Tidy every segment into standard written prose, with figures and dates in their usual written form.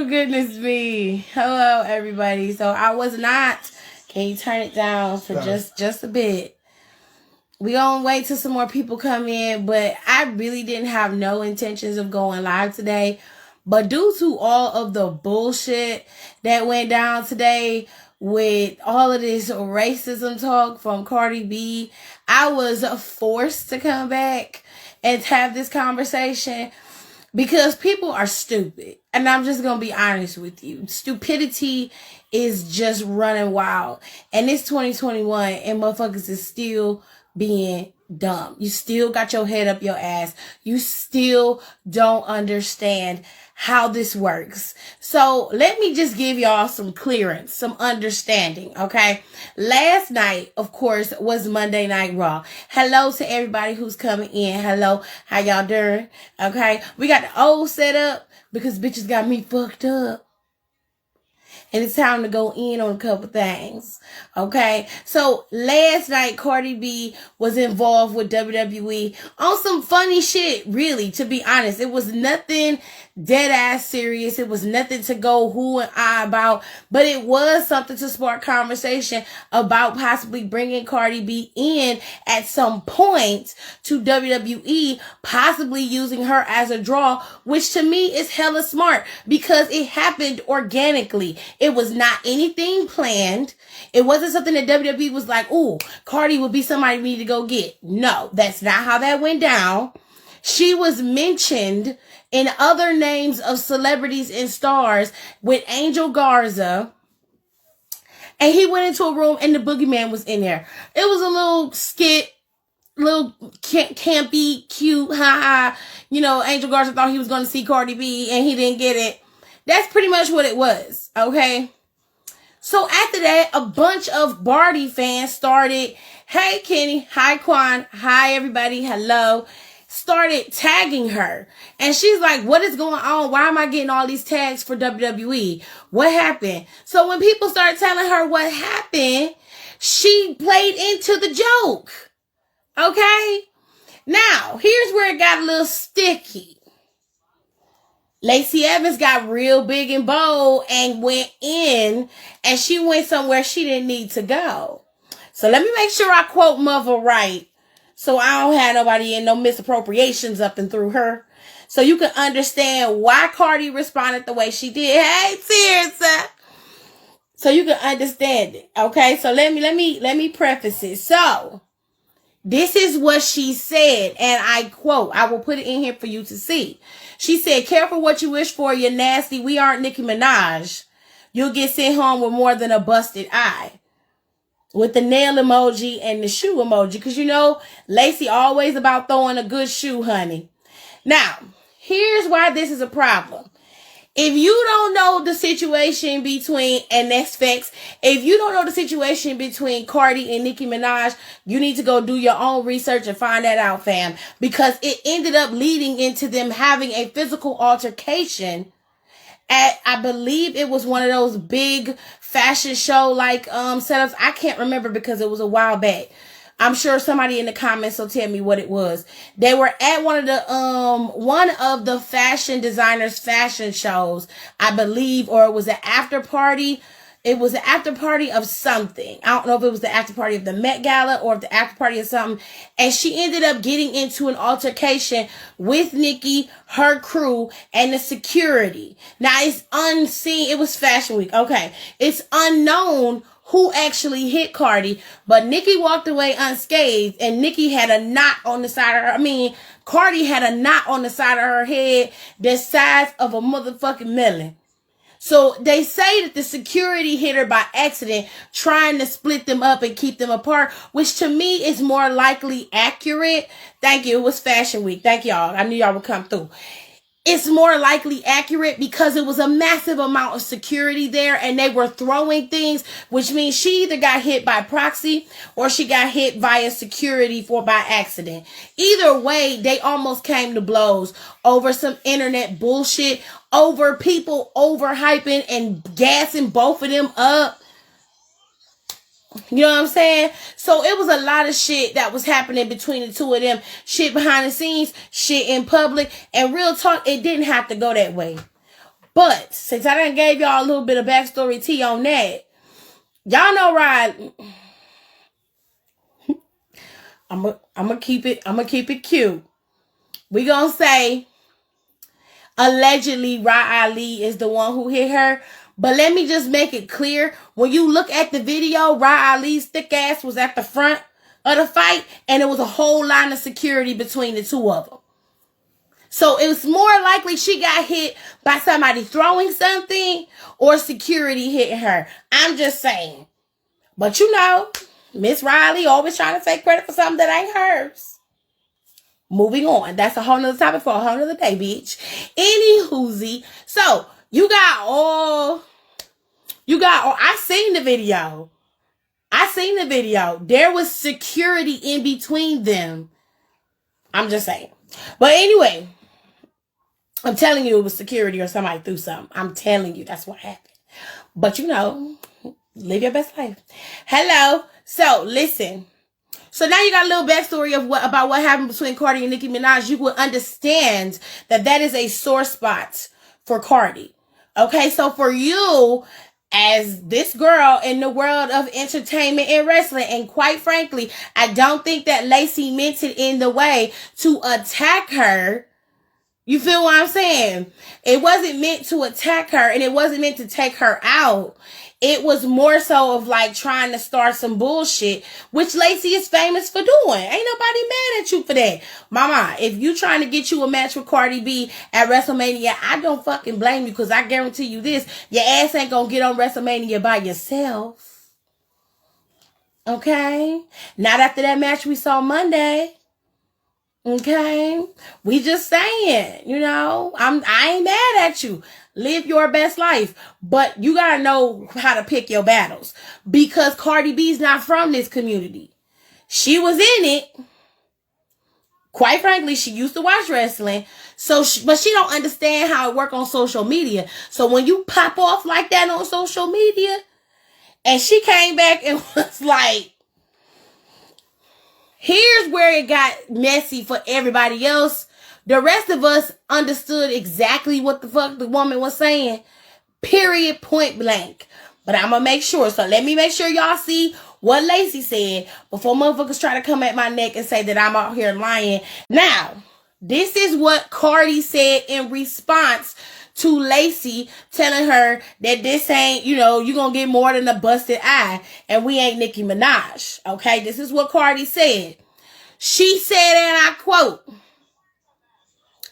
Oh, goodness me. Hello, everybody. So I was not... Can you turn it down for just a bit? We gonna wait till some more people come in, but I really didn't have no intentions of going live today. But due to all of the bullshit that went down today with all of this racism talk from Cardi B, I was forced to come back and have this conversation because people are stupid. And I'm just going to be honest with you. Stupidity is just running wild. And it's 2021 and motherfuckers is still being dumb. You still got your head up your ass. You still don't understand how this works. So let me just give y'all some clearance, some understanding, okay? Last night, of course, was Monday Night Raw. Hello to everybody who's coming in. Hello, how y'all doing? Okay, we got the old setup because bitches got me fucked up. And it's time to go in on a couple things. Okay. So last night, Cardi B was involved with WWE on some funny shit, really, to be honest. It was nothing dead ass serious. It was nothing to go who and I about, but it was something to spark conversation about possibly bringing Cardi B in at some point to WWE, possibly using her as a draw, which to me is hella smart because it happened organically. It was not anything planned. It wasn't something that WWE was like, ooh, Cardi would be somebody we need to go get. No, that's not how that went down. She was mentioned in other names of celebrities and stars with Angel Garza. And he went into a room and the boogeyman was in there. It was a little skit, little campy, cute, ha. You know, Angel Garza thought he was going to see Cardi B and he didn't get it. That's pretty much what it was, okay? So after that, a bunch of Barty fans started, hey Kenny, hi Quan, hi everybody, hello, started tagging her. And she's like, what is going on? Why am I getting all these tags for WWE? What happened? So when people started telling her what happened, she played into the joke, okay? Now, here's where it got a little sticky. Lacey Evans got real big and bold and went in, and she went somewhere she didn't need to go. So let me make sure I quote Mother right, so I don't have nobody in no misappropriations up and through her. So you can understand why Cardi responded the way she did. Hey, Tirsa. So you can understand it. Okay, so let me preface it. So this is what she said, and I quote, I will put it in here for you to see. She said, careful what you wish for, you're nasty. We aren't Nicki Minaj. You'll get sent home with more than a busted eye. With the nail emoji and the shoe emoji. Because you know, Lacey always about throwing a good shoe, honey. Now, here's why this is a problem. If you don't know the situation between, and that's facts, if you don't know the situation between Cardi and Nicki Minaj, you need to go do your own research and find that out, fam. Because it ended up leading into them having a physical altercation at, I believe it was one of those big fashion show like setups. I can't remember because it was a while back. I'm sure somebody in the comments will tell me what it was. They were at one of the fashion designers' fashion shows, I believe, or it was an after party. It was an after party of something. I don't know if it was the after party of the Met Gala or if the after party of something. And she ended up getting into an altercation with Nicki, her crew, and the security. Now, it's unseen. It was Fashion Week. Okay. It's unknown who actually hit Cardi, but Nicki walked away unscathed, and Nicki had a knot on the side of her, Cardi had a knot on the side of her head the size of a motherfucking melon. So they say that the security hit her by accident, trying to split them up and keep them apart, which to me is more likely accurate. Thank you. It was Fashion Week. Thank y'all. I knew y'all would come through. It's more likely accurate because it was a massive amount of security there and they were throwing things, which means she either got hit by proxy or she got hit via security by accident. Either way, they almost came to blows over some internet bullshit, over people overhyping and gassing both of them up. You know what I'm saying? So it was a lot of shit that was happening between the two of them. Shit behind the scenes, shit in public. And real talk, it didn't have to go that way. But since I done gave y'all a little bit of backstory tea on that, y'all know Riley. I'm gonna keep it cute. We gonna say allegedly Riley is the one who hit her. But let me just make it clear. When you look at the video, Riley's thick ass was at the front of the fight, and it was a whole line of security between the two of them. So it was more likely she got hit by somebody throwing something or security hitting her. I'm just saying. But you know, Miss Riley always trying to take credit for something that ain't hers. Moving on. That's a whole nother topic for a whole nother day, bitch. Anywhoozy. So, I seen the video. There was security in between them. I'm just saying. But anyway, I'm telling you it was security or somebody threw something. I'm telling you that's what happened. But you know, live your best life. Hello. So listen. So now you got a little backstory of about what happened between Cardi and Nicki Minaj. You will understand that is a sore spot for Cardi. Okay, so for you, as this girl in the world of entertainment and wrestling, and quite frankly, I don't think that Lacey meant it in the way to attack her. You feel what I'm saying? It wasn't meant to attack her, and it wasn't meant to take her out. It was more so of like trying to start some bullshit, which Lacey is famous for doing. Ain't nobody mad at you for that. Mama, if you trying to get you a match with Cardi B at WrestleMania, I don't fucking blame you, because I guarantee you this, your ass ain't gonna get on WrestleMania by yourself. Okay? Not after that match we saw Monday. Okay? We just saying, you know, I ain't mad at you. Live your best life. But you gotta know how to pick your battles. Because Cardi B's not from this community. She was in it. Quite frankly, she used to watch wrestling. But she don't understand how it works on social media. So when you pop off like that on social media, and she came back and was like, here's where it got messy for everybody else. The rest of us understood exactly what the fuck the woman was saying. Period, point blank. But I'm going to make sure. So let me make sure y'all see what Lacey said before motherfuckers try to come at my neck and say that I'm out here lying. Now, this is what Cardi said in response to Lacey telling her that this ain't, you know, you going to get more than a busted eye and we ain't Nicki Minaj. Okay, this is what Cardi said. She said, and I quote,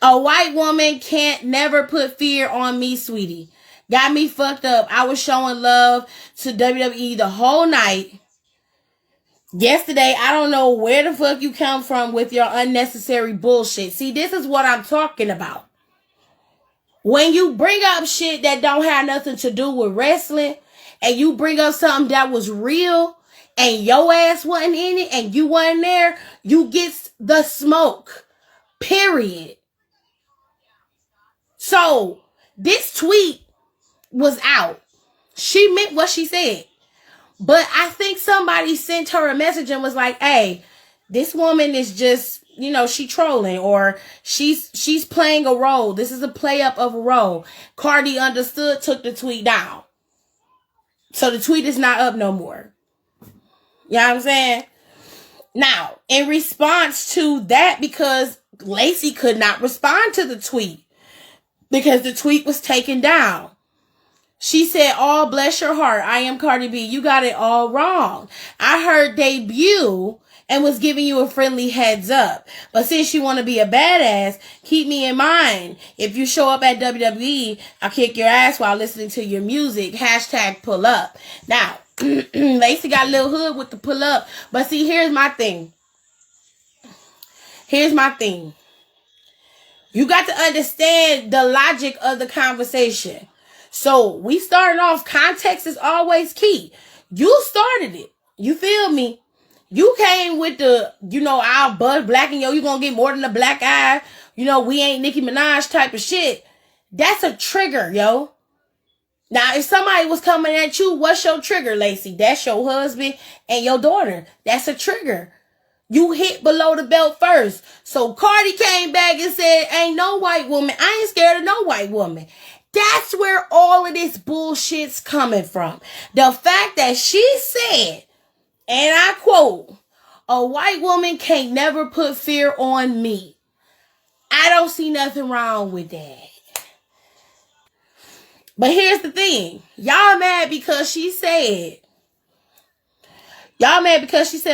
"A white woman can't never put fear on me, sweetie. Got me fucked up. I was showing love to WWE the whole night. Yesterday, I don't know where the fuck you come from with your unnecessary bullshit." See, this is what I'm talking about. When you bring up shit that don't have nothing to do with wrestling, and you bring up something that was real, and your ass wasn't in it, and you wasn't there, you get the smoke. Period. So, this tweet was out. She meant what she said. But I think somebody sent her a message and was like, hey, this woman is just, you know, she trolling, or she's playing a role. This is a play up of a role. Cardi understood, took the tweet down. So the tweet is not up no more. You know what I'm saying? Now, in response to that, because Lacey could not respond to the tweet because the tweet was taken down, she said, "Oh, bless your heart. I am Cardi B. You got it all wrong. I heard debut and was giving you a friendly heads up. But since you want to be a badass, keep me in mind. If you show up at WWE, I'll kick your ass while listening to your music. Hashtag pull up." Now, Lacey got a little hood with the pull up. But see, here's my thing. You got to understand the logic of the conversation. So we starting off, context is always key. You started it. You feel me? You came with the, you know, I'll buzz black and yo, you gonna get more than a black eye. You know, we ain't Nicki Minaj type of shit. That's a trigger, yo. Now, if somebody was coming at you, what's your trigger, Lacey? That's your husband and your daughter. That's a trigger. You hit below the belt first. So Cardi came back and said, ain't no white woman. I ain't scared of no white woman. That's where all of this bullshit's coming from. The fact that she said, and I quote, a white woman can't never put fear on me. I don't see nothing wrong with that. But here's the thing. Y'all mad because she said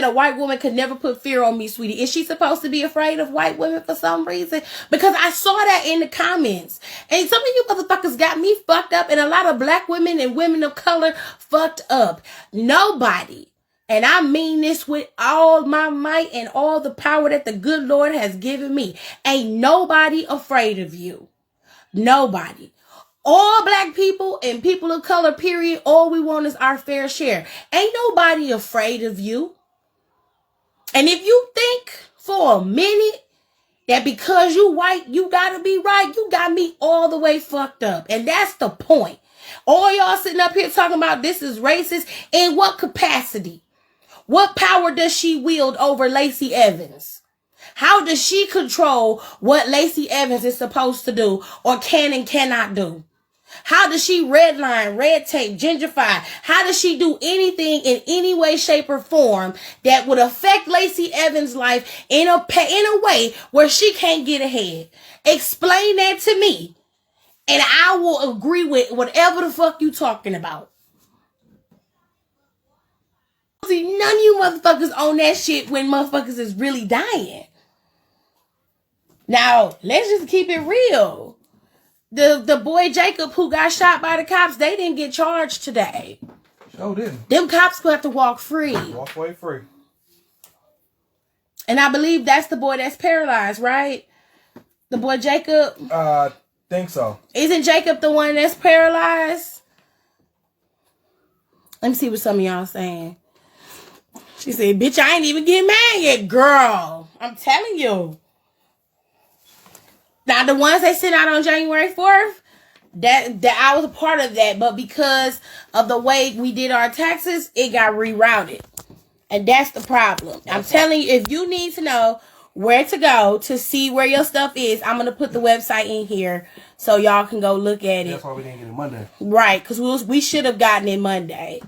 a white woman could never put fear on me, sweetie. Is she supposed to be afraid of white women for some reason? Because I saw that in the comments. And some of you motherfuckers got me fucked up, and a lot of black women and women of color fucked up. Nobody, and I mean this with all my might and all the power that the good Lord has given me, ain't nobody afraid of you. Nobody. All black people and people of color, period, all we want is our fair share. Ain't nobody afraid of you. And if you think for a minute that because you white, you gotta be right, you got me all the way fucked up. And that's the point. All y'all sitting up here talking about this is racist. In what capacity? What power does she wield over Lacey Evans? How does she control what Lacey Evans is supposed to do or can and cannot do? How does she redline, red tape, gentrify? How does she do anything in any way, shape, or form that would affect Lacey Evans' life in a way where she can't get ahead? Explain that to me, and I will agree with whatever the fuck you talking about. See, none of you motherfuckers own that shit when motherfuckers is really dying. Now, let's just keep it real. The boy Jacob who got shot by the cops, they didn't get charged today. Sure didn't. Them cops will have to walk free. Walk away free. And I believe that's the boy that's paralyzed, right? The boy Jacob? Think so. Isn't Jacob the one that's paralyzed? Let me see what some of y'all saying. She said, bitch, I ain't even get mad yet, girl. I'm telling you. Now, the ones they sent out on January 4th, that I was a part of that. But because of the way we did our taxes, it got rerouted. And that's the problem. I'm telling you, if you need to know where to go to see where your stuff is, I'm going to put the website in here so y'all can go look at it. That's why we didn't get it Monday. Right, because we should have gotten it Monday.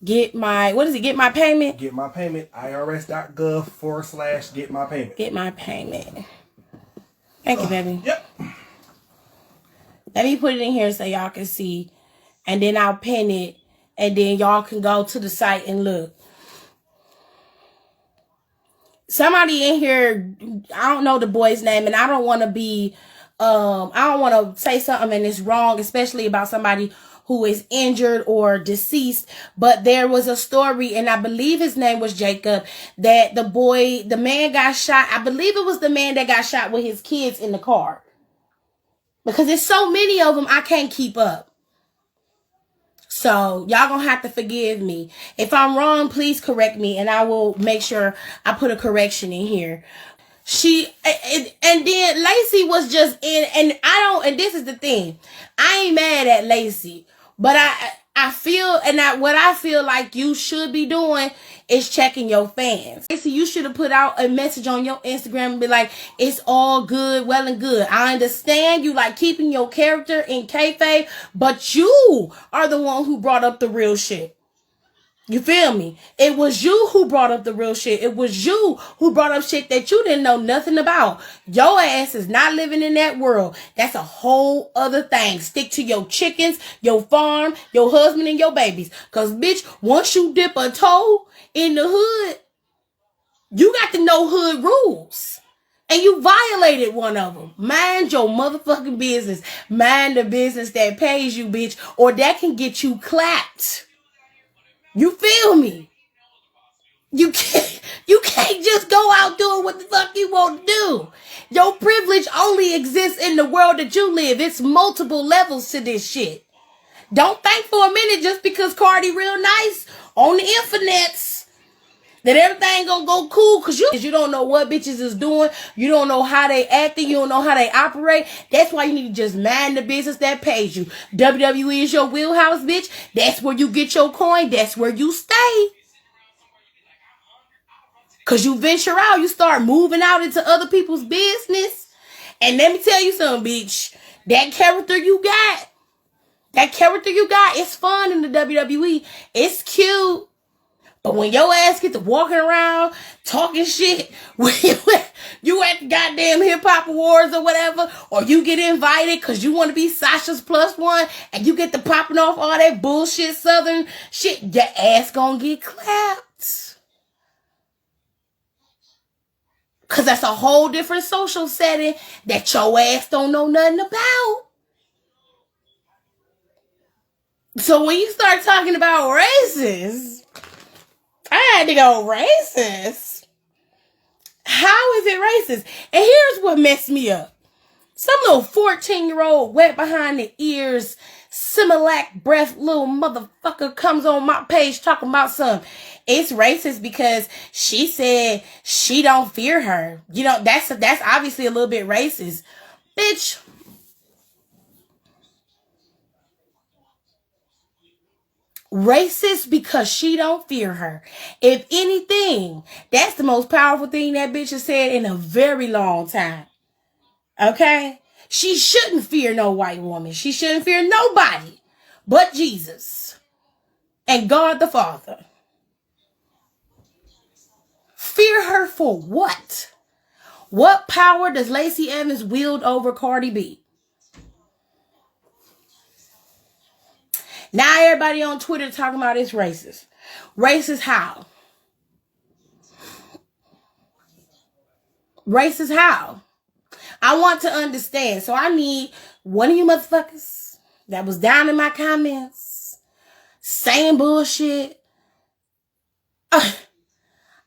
Get my payment? Get my payment, irs.gov/get my payment. Get my payment. Thank you, baby. Yep. Let me put it in here so y'all can see. And then I'll pin it. And then y'all can go to the site and look. Somebody in here, I don't know the boy's name. And I don't want to be, I don't want to say something and it's wrong. Especially about somebody who is injured or deceased. But there was a story, and I believe his name was Jacob, that the man got shot. I believe it was the man that got shot with his kids in the car. Because there's so many of them, I can't keep up. So y'all gonna have to forgive me. If I'm wrong, please correct me, and I will make sure I put a correction in here. And then Lacey was just in, and this is the thing. I ain't mad at Lacey. But I feel, what I feel like you should be doing is checking your fans. Lacey, you should have put out a message on your Instagram and be like, it's all good, well and good. I understand you like keeping your character in kayfabe, but you are the one who brought up the real shit. You feel me? It was you who brought up the real shit. It was you who brought up shit that you didn't know nothing about. Your ass is not living in that world. That's a whole other thing. Stick to your chickens, your farm, your husband, and your babies. Because, bitch, once you dip a toe in the hood, you got to know hood rules. And you violated one of them. Mind your motherfucking business. Mind the business that pays you, bitch, or that can get you clapped. You feel me? You can't just go out doing what the fuck you want to do. Your privilege only exists in the world that you live. It's multiple levels to this shit. Don't think for a minute just because Cardi real nice on the internets that everything gonna go cool because you don't know what bitches is doing. You don't know how they acting. You don't know how they operate. That's why you need to just mind the business that pays you. WWE is your wheelhouse, bitch. That's where you get your coin. That's where you stay. Because you venture out. You start moving out into other people's business. And let me tell you something, bitch. That character you got. That character you got, it's fun in the WWE. It's cute. But when your ass get to walking around, talking shit, when you at the goddamn hip hop awards or whatever, or you get invited because you want to be Sasha's plus one, and you get to popping off all that bullshit southern shit, your ass gonna get clapped. Because that's a whole different social setting that your ass don't know nothing about. So when you start talking about racist, I had to go, racist? How is it racist? And here's what messed me up. Some little 14-year-old wet behind the ears, Similac breath little motherfucker comes on my page talking about something. It's racist because she said she don't fear her. You know, that's obviously a little bit racist. Bitch. Racist because she don't fear her. If anything, that's the most powerful thing that bitch has said in a very long time. Okay? She shouldn't fear no white woman. She shouldn't fear nobody but Jesus and God the Father. Fear her for what? What power does Lacey Evans wield over Cardi B? Now everybody on Twitter talking about it's racist. Racist how? Racist how? I want to understand. So I need one of you motherfuckers that was down in my comments saying bullshit.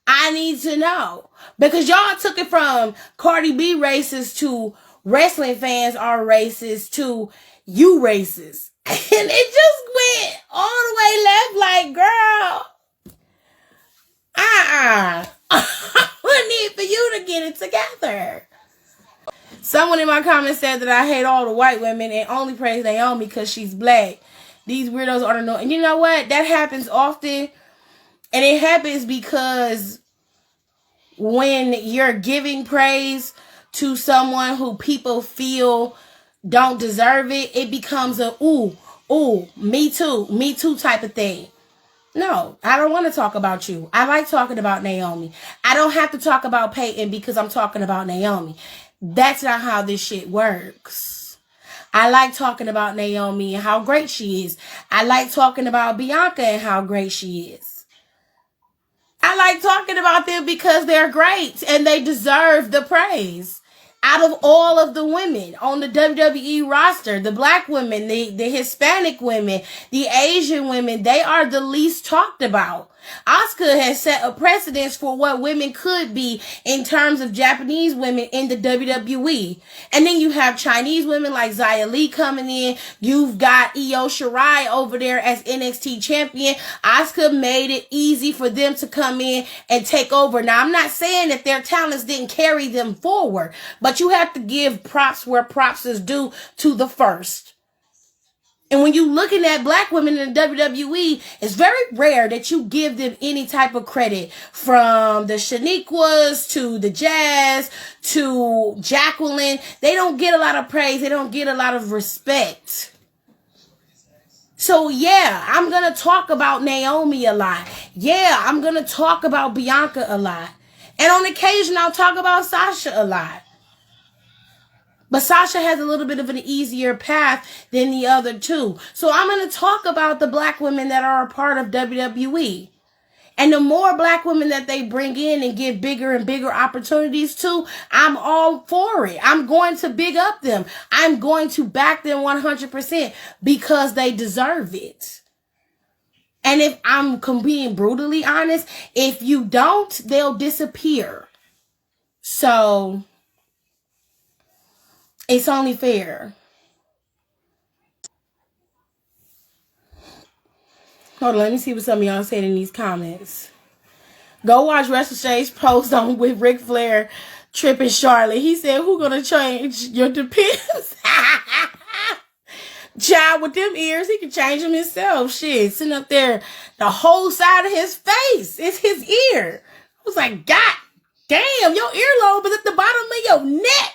I need to know. Because y'all took it from Cardi B racist to wrestling fans are racist to you racist. And it just went all the way left like, girl, I need for you to get it together. Someone in my comments said that I hate all the white women and only praise Naomi because she's black. These weirdos ought to know. And you know what? That happens often. And it happens because when you're giving praise to someone who people feel don't deserve it, it becomes a ooh, me too type of thing. No, I don't want to talk about you. I like talking about Naomi. I don't have to talk about Peyton because I'm talking about Naomi. That's not how this shit works. I like talking about Naomi and how great she is. I like talking about Bianca and how great she is. I like talking about them because they're great and they deserve the praise. Out of all of the women on the WWE roster, the black women, the Hispanic women, the Asian women, they are the least talked about. Asuka has set a precedence for what women could be in terms of Japanese women in the WWE. And then you have Chinese women like Xia Li coming in. You've got Io Shirai over there as NXT champion. Asuka made it easy for them to come in and take over. Now, I'm not saying that their talents didn't carry them forward, but you have to give props where props is due to the first. And when you're looking at black women in the WWE, it's very rare that you give them any type of credit. From the Shaniquas to the Jazz to Jacqueline. They don't get a lot of praise. They don't get a lot of respect. So yeah, I'm going to talk about Naomi a lot. Yeah, I'm going to talk about Bianca a lot. And on occasion, I'll talk about Sasha a lot. But Sasha has a little bit of an easier path than the other two. So I'm going to talk about the black women that are a part of WWE. And the more black women that they bring in and give bigger and bigger opportunities to, I'm all for it. I'm going to big up them. I'm going to back them 100% because they deserve it. And if I'm being brutally honest, if you don't, they'll disappear. So it's only fair. Hold on, let me see what some of y'all said in these comments. Go watch WrestleShay's post on with Ric Flair tripping Charlotte. He said, who gonna change your depends? Child, with them ears, he can change them himself. Shit, sitting up there, the whole side of his face. It's his ear. I was like, God damn, your earlobe is at the bottom of your neck.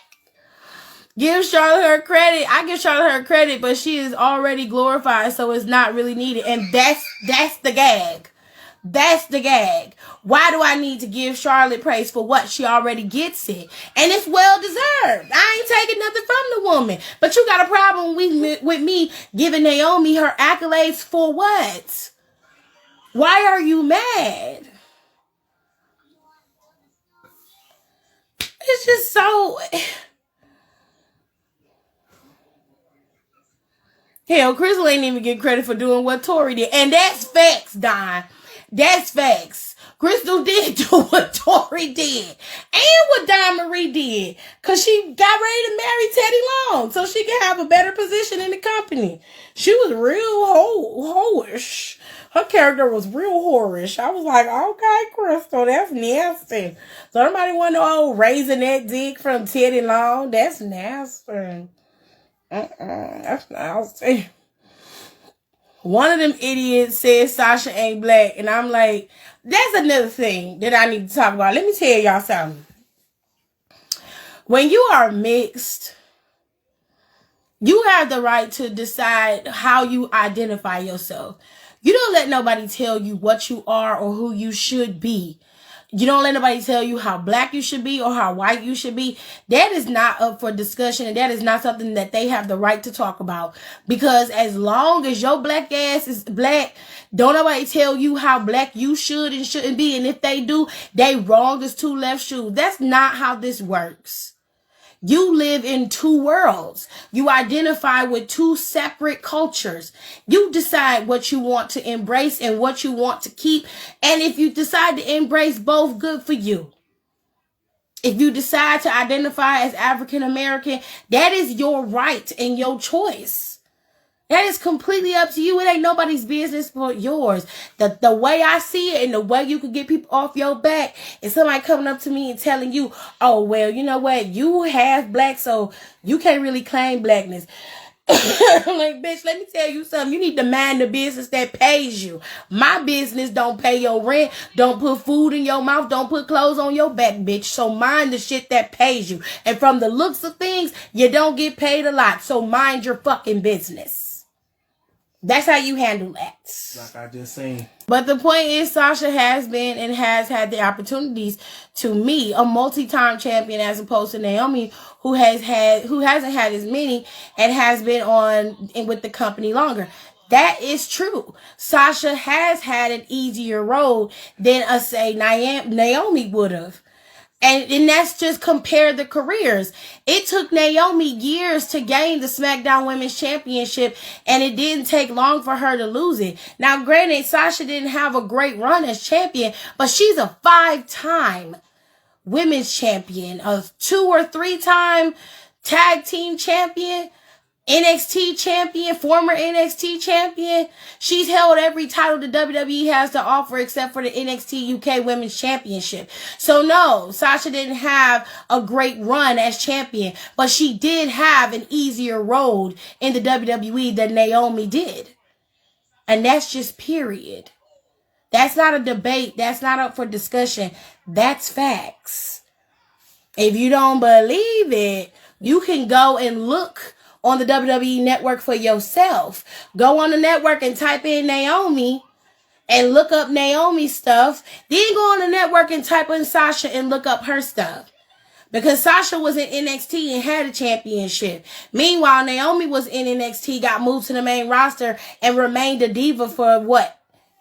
Give Charlotte her credit. I give Charlotte her credit, but she is already glorified, so it's not really needed. And that's the gag. That's the gag. Why do I need to give Charlotte praise for what? She already gets it. And it's well deserved. I ain't taking nothing from the woman. But you got a problem with me giving Naomi her accolades for what? Why are you mad? It's just so... Hell, Crystal ain't even get credit for doing what Tori did. And that's facts, Don. That's facts. Crystal did do what Tori did. And what Don Marie did. Because she got ready to marry Teddy Long. So she can have a better position in the company. She was real whorish. Her character was real whorish. I was like, okay, Crystal, that's nasty. So nobody want no old raising that dick from Teddy Long. That's nasty. That's nasty. One of them idiots said Sasha ain't black, and I'm like, that's another thing that I need to talk about. Let me tell y'all something. When you are mixed, you have the right to decide how you identify yourself. You don't let nobody tell you what you are or who you should be. You don't let nobody tell you how black you should be or how white you should be. That is not up for discussion, and that is not something that they have the right to talk about. Because as long as your black ass is black, don't nobody tell you how black you should and shouldn't be. And if they do, they wrong as two left shoes. That's not how this works. You live in two worlds. You identify with two separate cultures. You decide what you want to embrace and what you want to keep. And if you decide to embrace both, good for you. If you decide to identify as African American, that is your right and your choice. That is completely up to you. It ain't nobody's business but yours. The way I see it and the way you can get people off your back is somebody coming up to me and telling you, oh, well, you know what? You half black, so you can't really claim blackness. I'm like, bitch, let me tell you something. You need to mind the business that pays you. My business don't pay your rent, don't put food in your mouth, don't put clothes on your back, bitch. So mind the shit that pays you. And from the looks of things, you don't get paid a lot. So mind your fucking business. That's how you handle that. Like I just seen. But the point is, Sasha has been and has had the opportunities to meet a multi-time champion, as opposed to Naomi, who hasn't had as many and has been on and with the company longer. That is true. Sasha has had an easier road than Naomi would have. And that's just compare the careers. It took Naomi years to gain the SmackDown Women's Championship, and it didn't take long for her to lose it. Now, granted, Sasha didn't have a great run as champion, but she's a 5-time women's champion, a 2 or 3-time tag team champion, NXT champion, former NXT champion. She's held every title the WWE has to offer except for the NXT UK Women's Championship. So no, Sasha didn't have a great run as champion, but she did have an easier road in the WWE than Naomi did. And that's just period. That's not a debate. That's not up for discussion. That's facts. If you don't believe it, you can go and look on the WWE network for yourself. Go on the network and type in Naomi and look up Naomi stuff. Then go on the network and type in Sasha and look up her stuff. Because Sasha was in NXT and had a championship. Meanwhile, Naomi was in NXT, got moved to the main roster, and remained a diva for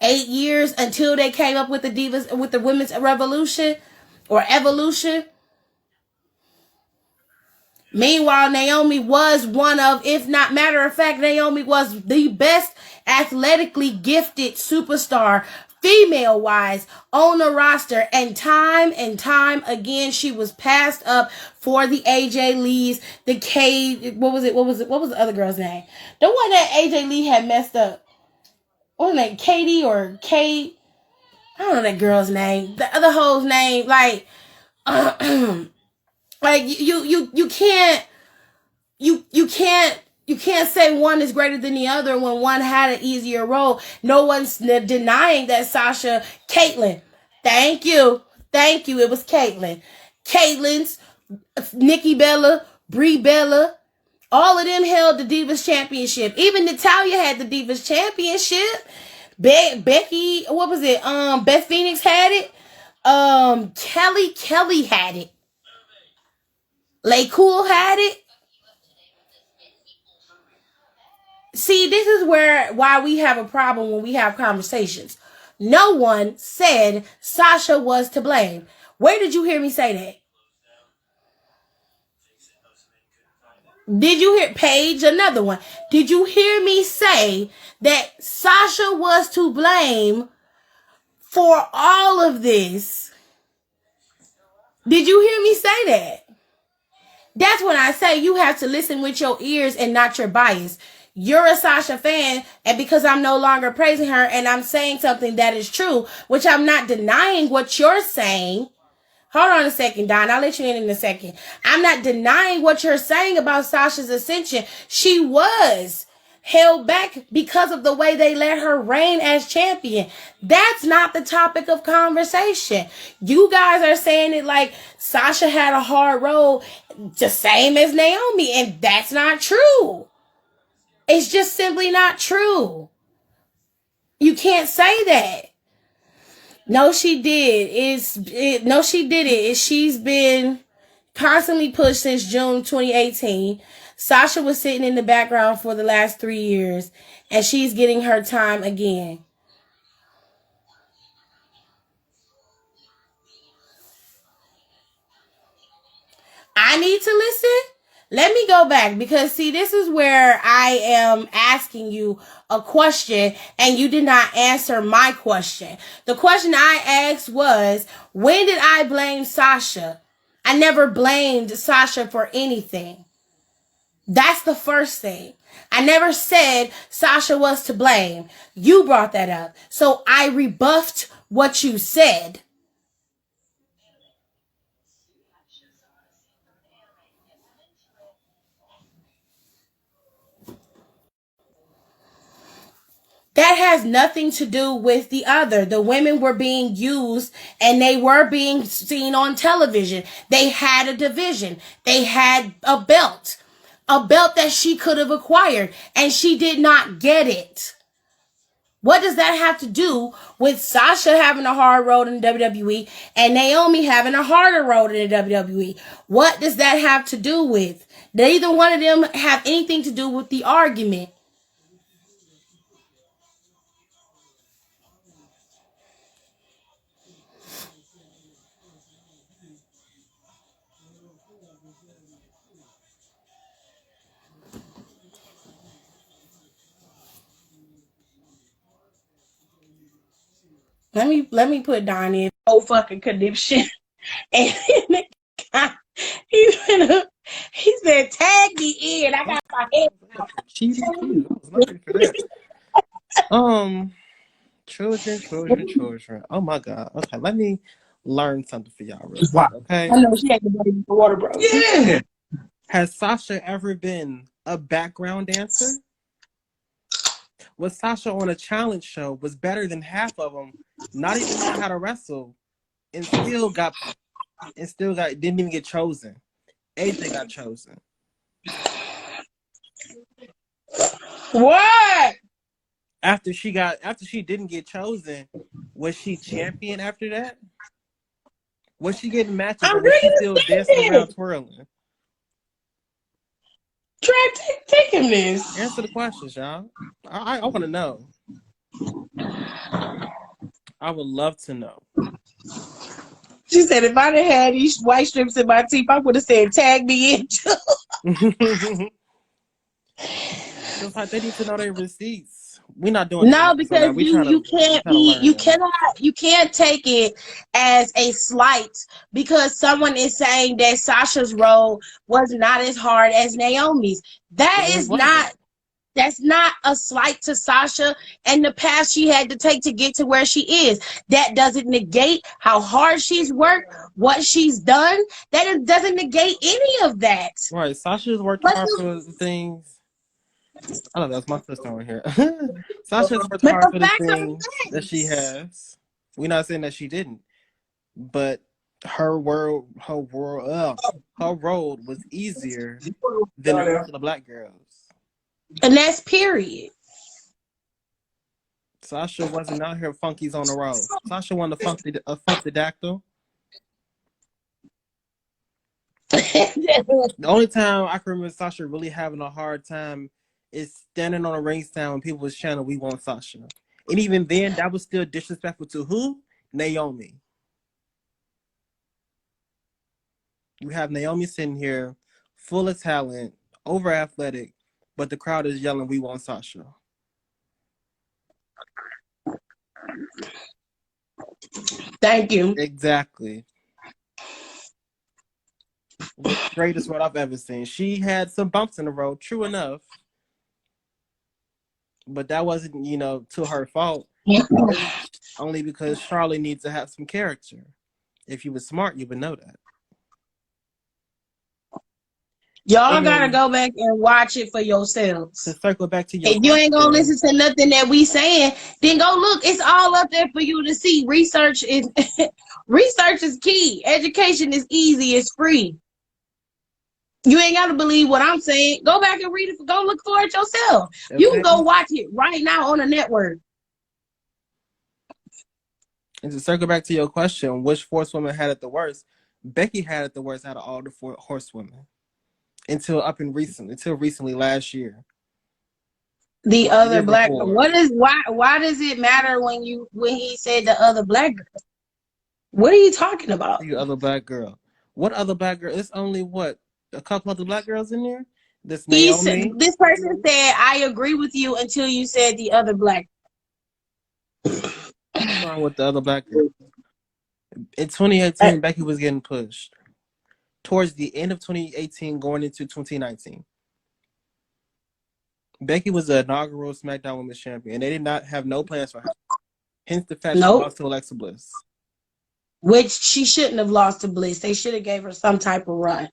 8 years until they came up with the women's revolution or evolution. Meanwhile, Naomi was one of, if not, matter of fact, Naomi was the best athletically gifted superstar, female-wise, on the roster. And time again, she was passed up for the AJ Lee's, the K, what was the other girl's name? The one that AJ Lee had messed up. What was her name? Katie or Kate? I don't know that girl's name. The other hoe's name, like, like you can't say one is greater than the other when one had an easier role. No one's denying that Caitlyn. Thank you. It was Caitlyn's, Nikki Bella, Brie Bella, all of them held the Divas Championship. Even Natalya had the Divas Championship. Becky, what was it? Beth Phoenix had it. Kelly had it. Lay Cool had it. See, this is why we have a problem when we have conversations. No one said Sasha was to blame. Where did you hear me say that? Did you hear Paige? Another one. Did you hear me say that Sasha was to blame for all of this? Did you hear me say that? That's when I say you have to listen with your ears and not your bias. You're a Sasha fan, and because I'm no longer praising her and I'm saying something that is true, which I'm not denying what you're saying. Hold on a second, Don. I'll let you in a second. I'm not denying what you're saying about Sasha's ascension. She was held back because of the way they let her reign as champion. That's not the topic of conversation. You guys are saying it like Sasha had a hard road, the same as Naomi, and that's not true. It's just simply not true. You can't say that. No, she did. No, she did it. She's been constantly pushed since June 2018. Sasha was sitting in the background for the last 3 years, and she's getting her time again. I need to listen? Let me go back, because see, this is where I am asking you a question and you did not answer my question. The question I asked was, when did I blame Sasha? I never blamed Sasha for anything. That's the first thing. I never said Sasha was to blame. You brought that up. So I rebuffed what you said. That has nothing to do with the other. The women were being used and they were being seen on television. They had a division. They had a belt that she could have acquired, and she did not get it. What does that have to do with Sasha having a hard road in the WWE and Naomi having a harder road in the WWE? What does that have to do with? Neither one of them have anything to do with the argument. Let me put Don in. Oh fucking conniption. And he said, tag me in. I got my head out. Cheating too. I was not ready for that. Children. Oh my God. Okay, let me learn something for y'all real quick. Okay. I know she had to go to the water, bro. Yeah. Has Sasha ever been a background dancer? Was Sasha on a challenge show, was better than half of them, not even knowing how to wrestle, and still didn't even get chosen. AJ got chosen. What? After she didn't get chosen, was she champion after that? Was she getting matches, or was she still dancing around twirling? Try taking this. Answer the questions, y'all. I want to know. I would love to know. She said, if I didn't have these white strips in my teeth, I would have said, tag me in too. It's like they need to know their receipts. We're not doing no, because you can't take it as a slight because someone is saying that Sasha's role was not as hard as Naomi's. That's not a slight to Sasha and the path she had to take to get to where she is. That doesn't negate how hard she's worked, what she's done. That doesn't negate any of that. Right, Sasha's worked hard for the things. I don't know, that's my sister on here. Sasha's worked hard for the things that she has. We're not saying that she didn't, but her road was easier than the rest of the black girls. And that's period. Sasha wasn't out here funkies on the road. Sasha won a funky dactyl. The only time I can remember Sasha really having a hard time is standing on a ring stand when people was chanting, "We want Sasha." And even then, that was still disrespectful to who? Naomi. You have Naomi sitting here, full of talent, over athletic, but the crowd is yelling, "We want Sasha." Thank you. Exactly. The greatest road I've ever seen. She had some bumps in the road, true enough. But that wasn't, to her fault. Only because Charlotte needs to have some character. If you were smart, you would know that. Y'all gotta go back and watch it for yourselves. To circle back to your If you ain't gonna listen to nothing that we saying, then go look. It's all up there for you to see. Research is key. Education is easy. It's free. You ain't gotta believe what I'm saying. Go back and read it. Go look for it yourself. Okay. You can go watch it right now on the network. And to circle back to your question, which horsewoman had it the worst? Becky had it the worst out of all the four horsewomen. Until recently last year. The other black girl. Why does it matter when he said the other black girl? What are you talking about? The other black girl. What other black girl? It's only what? A couple other black girls in there? This Naomi? This person said, I agree with you until you said the other black girl. What's wrong with the other black girl? In 2018, Becky was getting pushed. Towards the end of 2018, going into 2019. Becky was the inaugural SmackDown Women's Champion, and they did not have no plans for her. Hence the fact she lost to Alexa Bliss. Which she shouldn't have lost to Bliss. They should have gave her some type of run.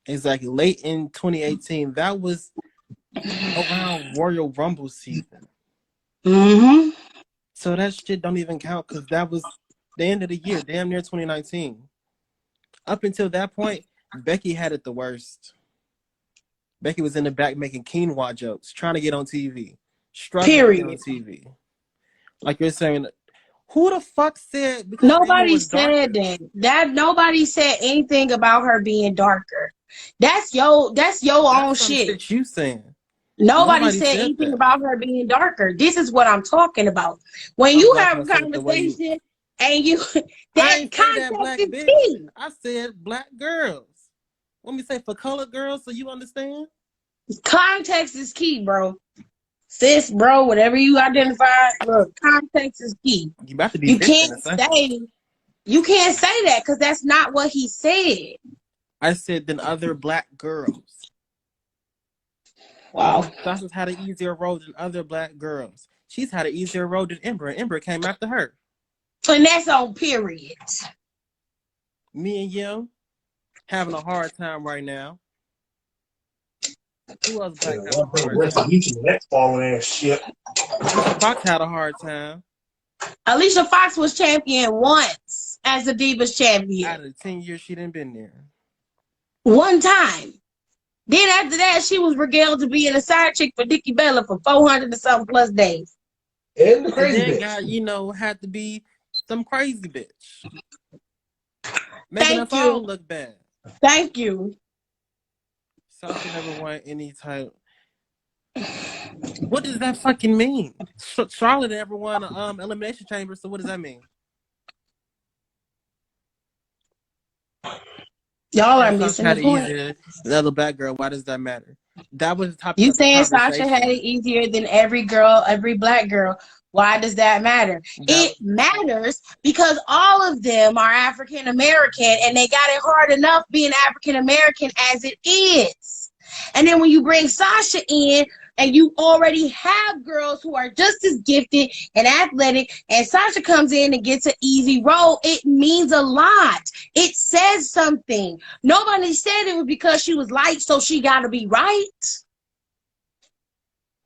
Exactly. Late in 2018, that was around Royal Rumble season. Mm-hmm. So that shit don't even count because that was the end of the year, damn near 2019. Up until that point, Becky had it the worst. Becky was in the back making quinoa jokes, trying to get on TV. Struggling to get on TV. Like you're saying, who the fuck said? Nobody said that. Nobody said anything about her being darker. That's your own shit. You saying? Nobody said anything about her being darker. This is what I'm talking about. When you have a conversation and you that context is key. I said black girls. Let me say for colored girls, so you understand. Context is key, bro. Sis, bro, whatever you identify, look, context is key. You about to be. You can't say that because that's not what he said. I said than other black girls. Wow. Sasha's had an easier road than other black girls. She's had an easier road than Ember, and Ember came after her. And that's on period. Me and you having a hard time right now. Who else black that falling ass shit. Fox had a hard time. Alicia Fox was champion once as a Divas champion. Out of the 10 years she didn't been there. One time. Then after that, she was regaled to being a side chick for Nikki Bella for 400 and something plus days. And the crazy bitch. Got, had to be some crazy bitch. Making us all look bad. Thank you. Sasha never won any title. What does that fucking mean? Charlotte never won an elimination chamber, so what does that mean? Y'all are missing the point. The other black girl, why does that matter? That was the topic. You saying Sasha had it easier than every black girl. Why does that matter? It matters because all of them are African American and they got it hard enough being African American as it is. And then when you bring Sasha in and you already have girls who are just as gifted and athletic, and Sasha comes in and gets an easy role, it means a lot. It says something. Nobody said it was because she was light, so she got to be right.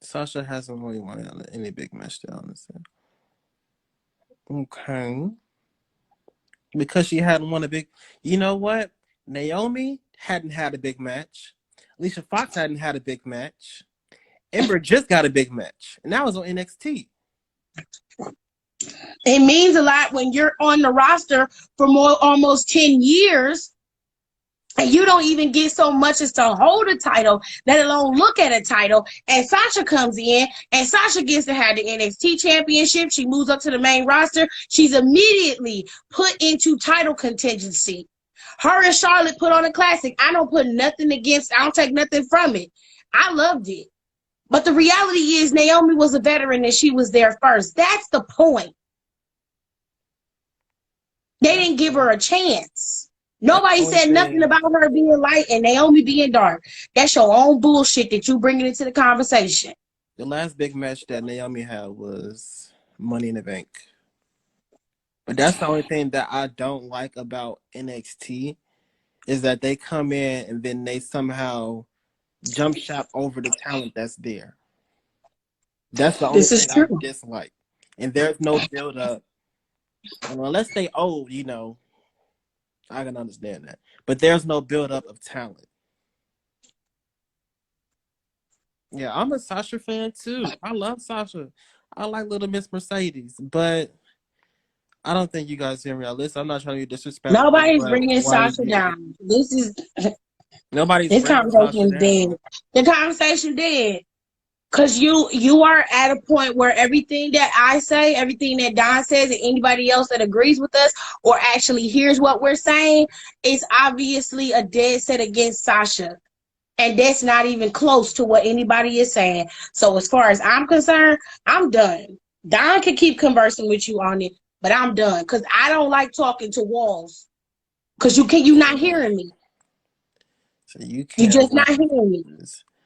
Sasha hasn't really won any big match to honestly. Okay. Because she hadn't won a big. You know what? Naomi hadn't had a big match. Alicia Fox hadn't had a big match. Ember just got a big match, and that was on NXT. It means a lot when you're on the roster for almost 10 years and you don't even get so much as to hold a title, let alone look at a title. And Sasha comes in, and Sasha gets to have the NXT championship. She moves up to the main roster. She's immediately put into title contingency. Her and Charlotte put on a classic. I don't take nothing from it. I loved it. But the reality is Naomi was a veteran and she was there first. That's the point. They didn't give her a chance. Nobody said nothing about her being light and Naomi being dark. That's your own bullshit that you bringing into the conversation. The last big match that Naomi had was Money in the Bank. But that's the only thing that I don't like about NXT is that they come in and then they somehow jump shot over the talent that's there. That's the only thing I dislike. And there's no build up. And unless they old, you know, I can understand that. But there's no build up of talent. Yeah, I'm a Sasha fan too. I love Sasha. I like Little Miss Mercedes, but I don't think you guys hear me. Listen, I'm not trying to be disrespectful. Nobody's bringing Sasha down. This conversation is dead. The conversation dead. Because you are at a point where everything that I say, everything that Don says, and anybody else that agrees with us or actually hears what we're saying is obviously a dead set against Sasha. And that's not even close to what anybody is saying. So as far as I'm concerned, I'm done. Don can keep conversing with you on it, but I'm done. Because I don't like talking to walls. Because you're not hearing me. So you're just not hearing me.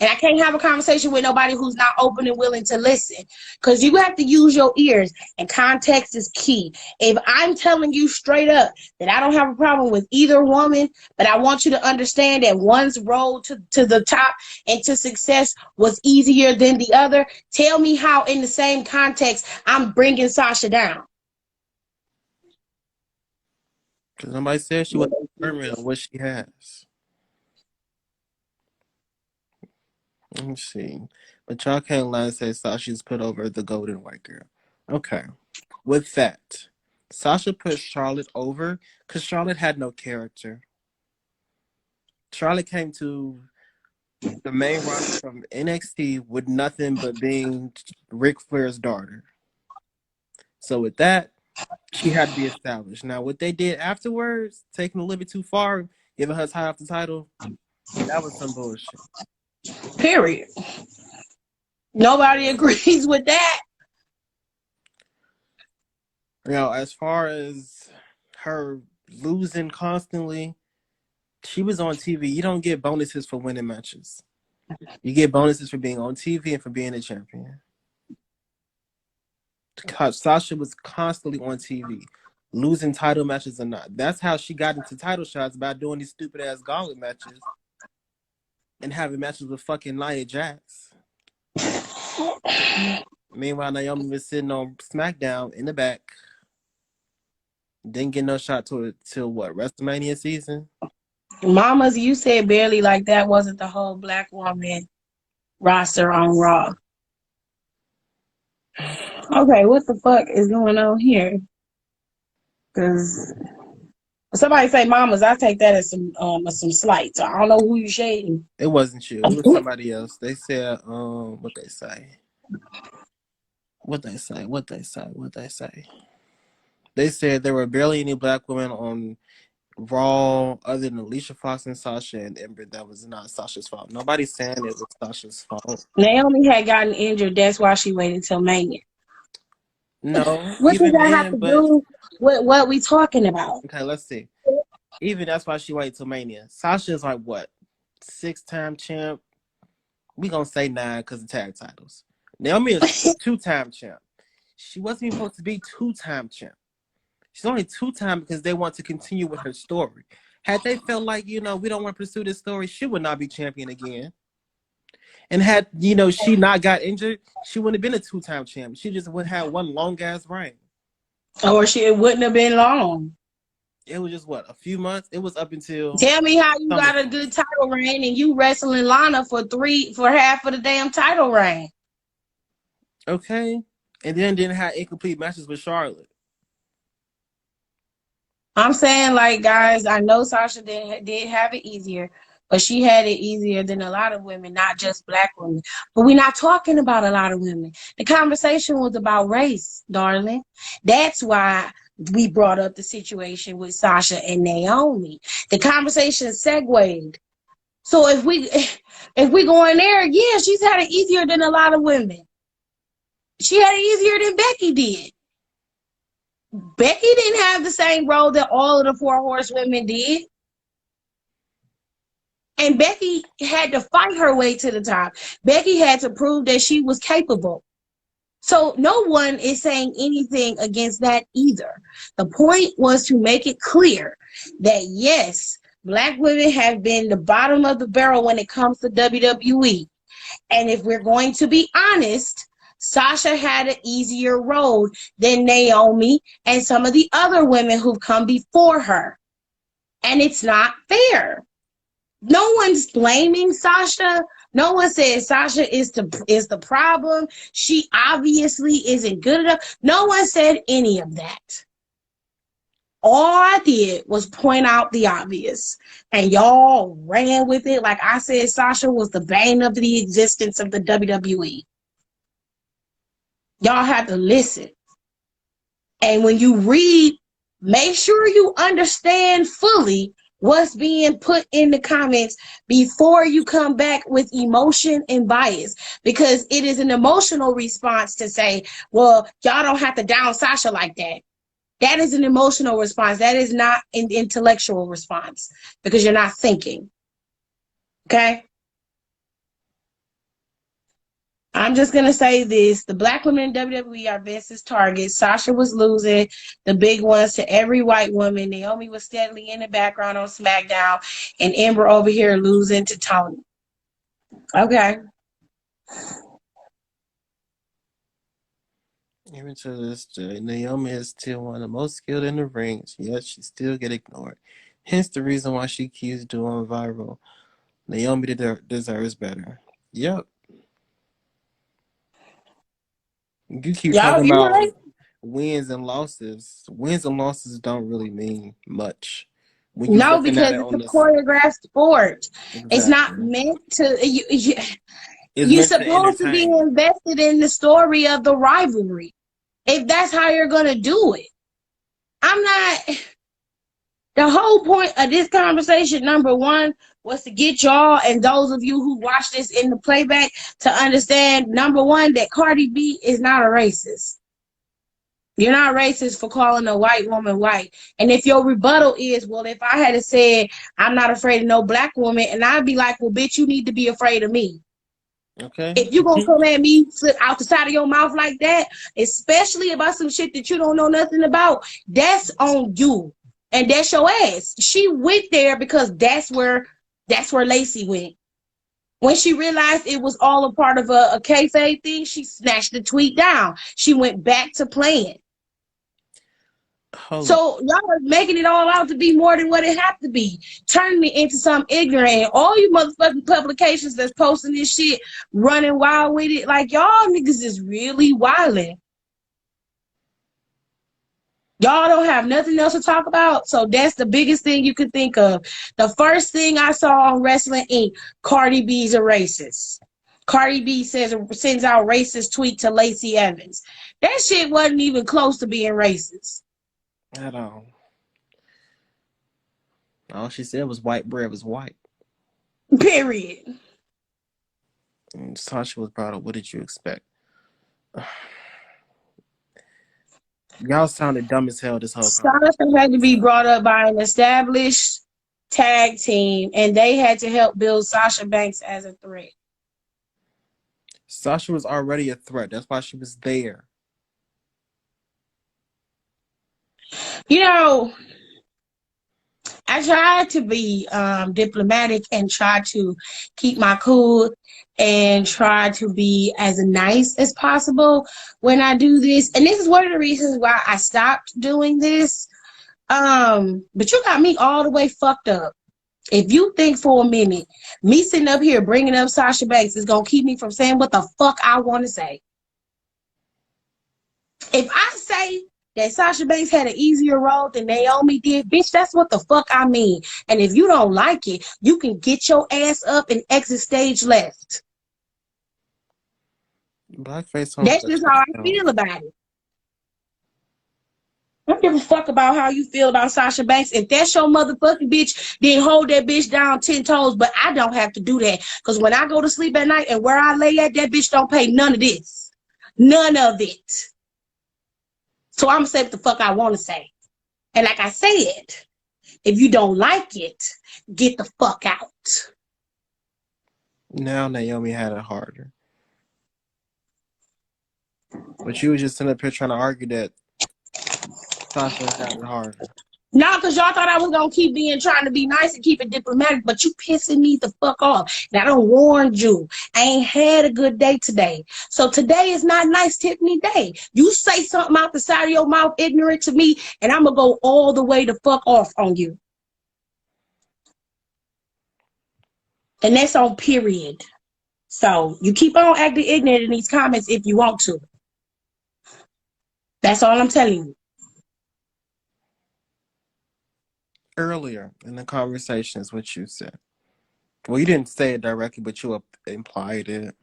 And I can't have a conversation with nobody who's not open and willing to listen. Because you have to use your ears. And context is key. If I'm telling you straight up that I don't have a problem with either woman, but I want you to understand that one's road to the top and to success was easier than the other, tell me how in the same context I'm bringing Sasha down. Because somebody said she was determined on what she has. Let me see. But y'all can't lie and say Sasha's put over the golden white girl. Okay. With that, Sasha put Charlotte over because Charlotte had no character. Charlotte came to the main roster from NXT with nothing but being Ric Flair's daughter. So with that, she had to be established. Now, what they did afterwards, taking a little bit too far, giving her tie off the title, that was some bullshit. Period. Nobody agrees with that. You know, as far as her losing constantly, she was on TV. You don't get bonuses for winning matches. You get bonuses for being on TV and for being a champion. Sasha was constantly on TV, losing title matches or not. That's how she got into title shots, by doing these stupid ass gauntlet matches and having matches with fucking Nia Jax. Meanwhile, Naomi was sitting on SmackDown in the back. Didn't get no shot till what, WrestleMania season? Mamas, you said barely like that wasn't the whole black woman roster on Raw. Okay, what the fuck is going on here? Because somebody say mamas, I take that as some slight. So I don't know who you shading. It wasn't you. It was somebody else. They said, what they say? They said there were barely any black women on Raw other than Alicia Fox and Sasha and Ember. That was not Sasha's fault. Nobody's saying it was Sasha's fault. Naomi had gotten injured. That's why she waited till Mania. No. What does that have to do with what we talking about? Okay, let's see. Even that's why she waited till Mania. Sasha's like, what? 6-time champ? We gonna say 9 because of tag titles. Naomi is 2-time champ. She wasn't even supposed to be 2-time champ. She's only 2-time because they want to continue with her story. Had they felt like, we don't want to pursue this story, she would not be champion again. And had, she not got injured, she wouldn't have been a 2-time champ. She just would have one long-ass reign. Or it wouldn't have been long. It was just what, a few months? It was up until Tell me how you got a SummerSlam. good title reign and you wrestling Lana for half of the damn title reign. Okay. And then didn't have incomplete matches with Charlotte. I'm saying, like, guys, I know Sasha did have it easier, but she had it easier than a lot of women, not just black women. But we're not talking about a lot of women. The conversation was about race, darling. That's why we brought up the situation with Sasha and Naomi. The conversation segued. So if we go in there, yeah, she's had it easier than a lot of women. She had it easier than Becky did. Becky didn't have the same role that all of the 4 horsewomen did. And Becky had to fight her way to the top. Becky had to prove that she was capable. So no one is saying anything against that either. The point was to make it clear that, yes, black women have been the bottom of the barrel when it comes to WWE. And if we're going to be honest, Sasha had an easier road than Naomi and some of the other women who've come before her. And it's not fair. No one's blaming Sasha. No one says Sasha is the problem. She obviously isn't good enough. No one said any of that. All I did was point out the obvious. And y'all ran with it. Like I said, Sasha was the bane of the existence of the WWE. Y'all have to listen. And when you read, make sure you understand fully what's being put in the comments before you come back with emotion and bias, because it is an emotional response to say, well, y'all don't have to down Sasha like that. That is an emotional response. That is not an intellectual response, because you're not thinking. Okay? I'm just going to say this. The black women in WWE are Vince's targets. Sasha was losing the big ones to every white woman. Naomi was steadily in the background on SmackDown. And Ember over here losing to Tony. Okay. Even to this day, Naomi is still one of the most skilled in the ring, yet she still get ignored. Hence the reason why she keeps doing viral. Naomi deserves better. Yep. You keep talking You about right? wins and losses. Wins and losses don't really mean much when you're No, looking at because it it's a on this. choreographed sport. Exactly. It's not meant to. It's You're meant to supposed to be entertain. invested in the story of the rivalry. If that's how you're going to do it. I'm not. The whole point of this conversation, number one, was to get y'all and those of you who watch this in the playback to understand, number one, that Cardi B is not a racist. You're not racist for calling a white woman white. And if your rebuttal is, well, if I had said, I'm not afraid of no black woman, and I'd be like, well, bitch, you need to be afraid of me. Okay. If you're going to come at me out the side of your mouth like that, especially about some shit that you don't know nothing about, that's on you. And that's your ass. She went there because that's where Lacey went. When she realized it was all a part of a kayfabe thing, she snatched the tweet down. She went back to playing. So y'all are making it all out to be more than what it have to be. Turning it into some ignorant. All you motherfucking publications that's posting this shit, running wild with it, like y'all niggas is really wilding. Y'all don't have nothing else to talk about, so that's the biggest thing you could think of. The first thing I saw on Wrestling Inc., Cardi B's a racist. Cardi B sends out racist tweet to Lacey Evans. That shit wasn't even close to being racist. At all. All she said was white bread was white. Period. And Sasha was brought up. What did you expect? Y'all sounded dumb as hell this whole time. Sasha had to be brought up by an established tag team, and they had to help build Sasha Banks as a threat. Sasha was already a threat. That's why she was there. You know, I tried to be diplomatic and try to keep my cool and try to be as nice as possible when I do this. And this is one of the reasons why I stopped doing this. But you got me all the way fucked up. If you think for a minute, me sitting up here bringing up Sasha Banks is gonna keep me from saying what the fuck I want to say. If I say that Sasha Banks had an easier road than Naomi did, bitch, that's what the fuck I mean. And if you don't like it, you can get your ass up and exit stage left. Blackface on That's just how I feel about it. I don't give a fuck about how you feel about Sasha Banks. If that's your motherfucking bitch, then hold that bitch down 10 toes. But I don't have to do that. Because when I go to sleep at night and where I lay at, that bitch don't pay none of this. None of it. So I'm going to say what the fuck I want to say. And like I said, if you don't like it, get the fuck out. Now Naomi had it harder. But you was just sitting up here trying to argue that Sasha had it harder. No, because y'all thought I was going to keep trying to be nice and keep it diplomatic, but you pissing me the fuck off. And I done warned you. I ain't had a good day today. So today is not nice Tiffany day. You say something out the side of your mouth ignorant to me, and I'm going to go all the way the fuck off on you. And that's on period. So you keep on acting ignorant in these comments if you want to. That's all I'm telling you. Earlier in the conversations, what you said. Well, you didn't say it directly, but you implied it.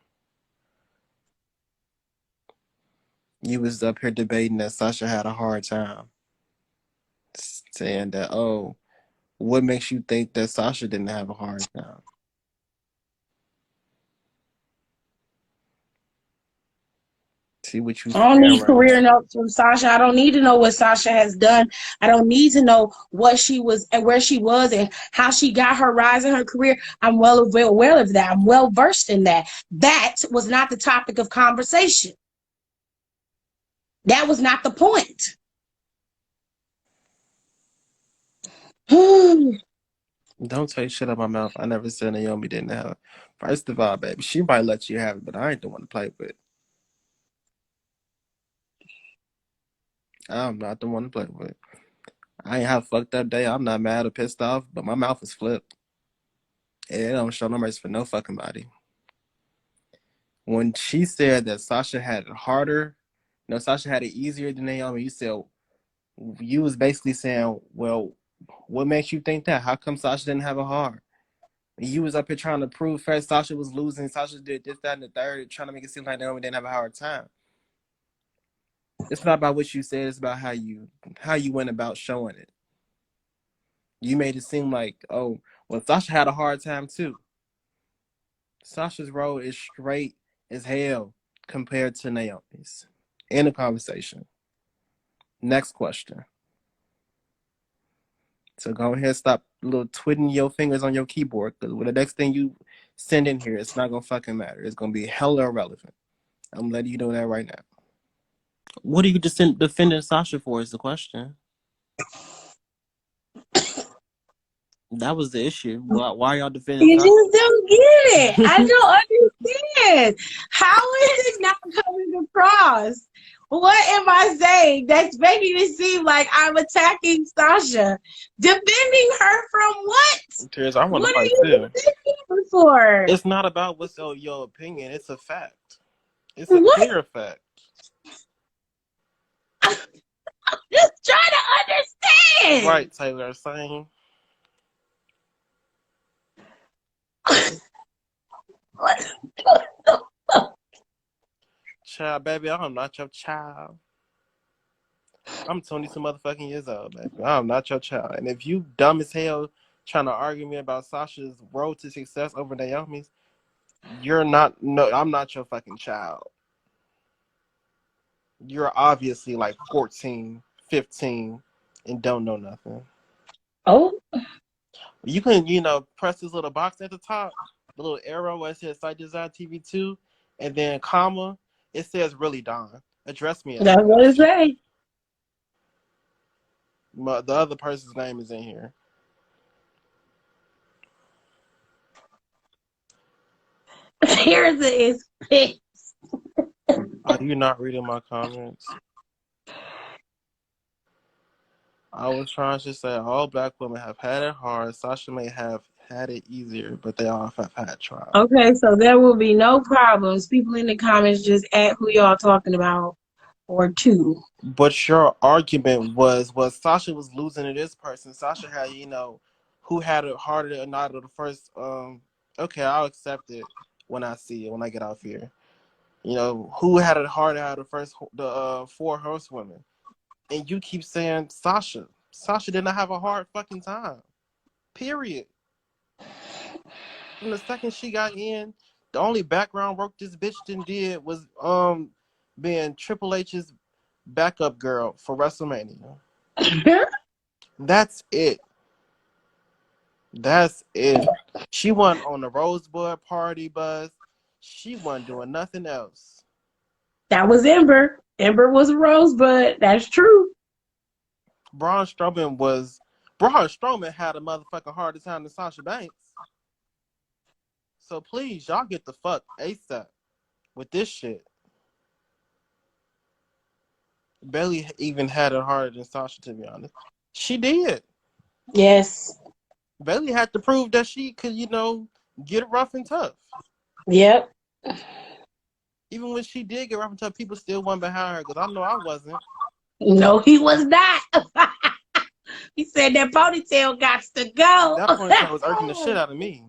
You was up here debating that Sasha had a hard time. Saying that, oh, what makes you think that Sasha didn't have a hard time? See what you. I don't need career notes from Sasha. I don't need to know what Sasha has done. I don't need to know what she was and where she was and how she got her rise in her career. I'm well aware of that. I'm well versed in that. That was not the topic of conversation. That was not the point. Don't take shit out my mouth. I never said Naomi didn't have it. First of all, baby, she might let you have it, but I ain't the one to play with. I'm not the one to play with. I ain't have a fucked up day. I'm not mad or pissed off, but my mouth is flipped. And it don't show no mercy for no fucking body. When she said that Sasha had it harder, Sasha had it easier than Naomi, you was basically saying, well, what makes you think that? How come Sasha didn't have it hard? And you was up here trying to prove first Sasha was losing, Sasha did this, that, and the third, trying to make it seem like Naomi didn't have a hard time. It's not about what you said, it's about how you went about showing it. You made it seem like, oh, well, Sasha had a hard time too. Sasha's road is straight as hell compared to Naomi's. In the conversation. Next question. So go ahead and stop little twitting your fingers on your keyboard, because the next thing you send in here, it's not going to fucking matter. It's going to be hella irrelevant. I'm letting you know that right now. What are you defending Sasha for is the question. That was the issue. Why y'all defending You Sasha? just don't get it. I don't understand. How is it not coming across? What am I saying that's making it seem like I'm attacking Sasha? Defending her from what? Tears, I want what to are fight you too. defending her for? It's not about what's your opinion. It's a fact. It's a What? clear fact. I'm just trying to understand. Right, Taylor, saying. Child, baby, I'm not your child. I'm 22 motherfucking years old, baby. I'm not your child. And if you dumb as hell trying to argue me about Sasha's road to success over Naomi's, I'm not your fucking child. You're obviously like 14, 15, and don't know nothing. Oh. You can, press this little box at the top, the little arrow where it says PsychDesignTVTOO, and then comma, it says really Don. Address me as That's what it say. The other person's name is in here. Here's it. Are you not reading my comments? I was trying to say all black women have had it hard. Sasha may have had it easier, but they all have had trials. Okay, so there will be no problems. People in the comments just add who y'all talking about or two. But your argument was Sasha was losing to this person. Sasha had, who had it harder or not of the first. Okay, I'll accept it when I see it, when I get out here. Who had it harder out of the four horsewomen. And you keep saying Sasha. Sasha did not have a hard fucking time. Period. From the second she got in, the only background work this bitch did was being Triple H's backup girl for WrestleMania. That's it. That's it. She wasn't on the Rosebud party bus. She wasn't doing nothing else. That was Ember. Ember was a Rosebud. That's true. Braun Strowman had a motherfucking harder time than Sasha Banks. So please, y'all get the fuck ASAP with this shit. Bailey even had it harder than Sasha, to be honest. She did. Yes. Bailey had to prove that she could, get it rough and tough. Yep. Even when she did get rough and tough, people still went behind her, because I know I wasn't. No, he was not. He said that ponytail got to go. That ponytail was irking the shit out of me.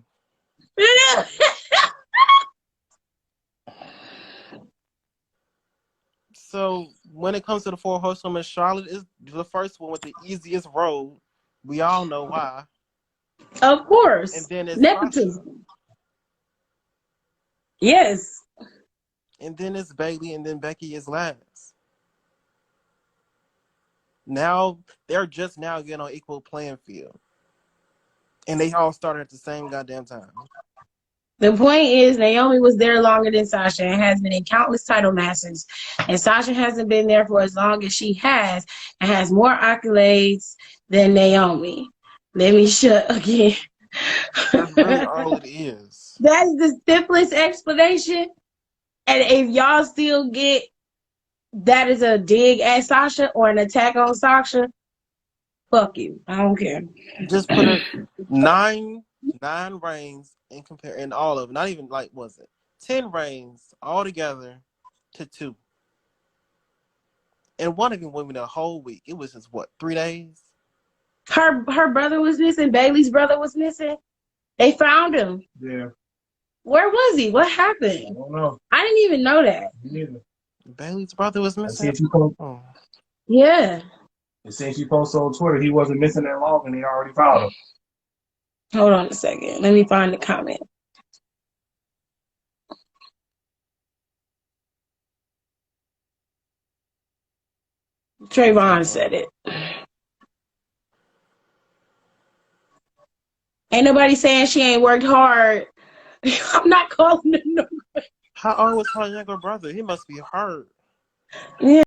So when it comes to the four horsewomen, Charlotte is the first one with the easiest road. We all know why. Of course. And then it's nepotism. Sasha. Yes. And then it's Bailey, and then Becky is last. Now they're just now getting on equal playing field. And they all started at the same goddamn time. The point is, Naomi was there longer than Sasha and has been in countless title matches. And Sasha hasn't been there for as long as she has and has more accolades than Naomi. Let me shut again. That's really all it is. That's the simplest explanation. And if y'all still get that is a dig at Sasha or an attack on Sasha, fuck you. I don't care. Just put it 9 reigns in all of them. Not even 10 reigns all together to 2. And one of them went a whole week. It was just 3 days? Her brother was missing. Bailey's brother was missing. They found him. Yeah. Where was he? What happened? I don't know. I didn't even know that. Me neither. Bailey's brother was missing. Yeah. And since she posted on Twitter, he wasn't missing that long, and they already found him. Hold on a second. Let me find the comment. Trayvon said it. Ain't nobody saying she ain't worked hard. I'm not calling it no. How old was her younger brother? He must be hurt. Yeah.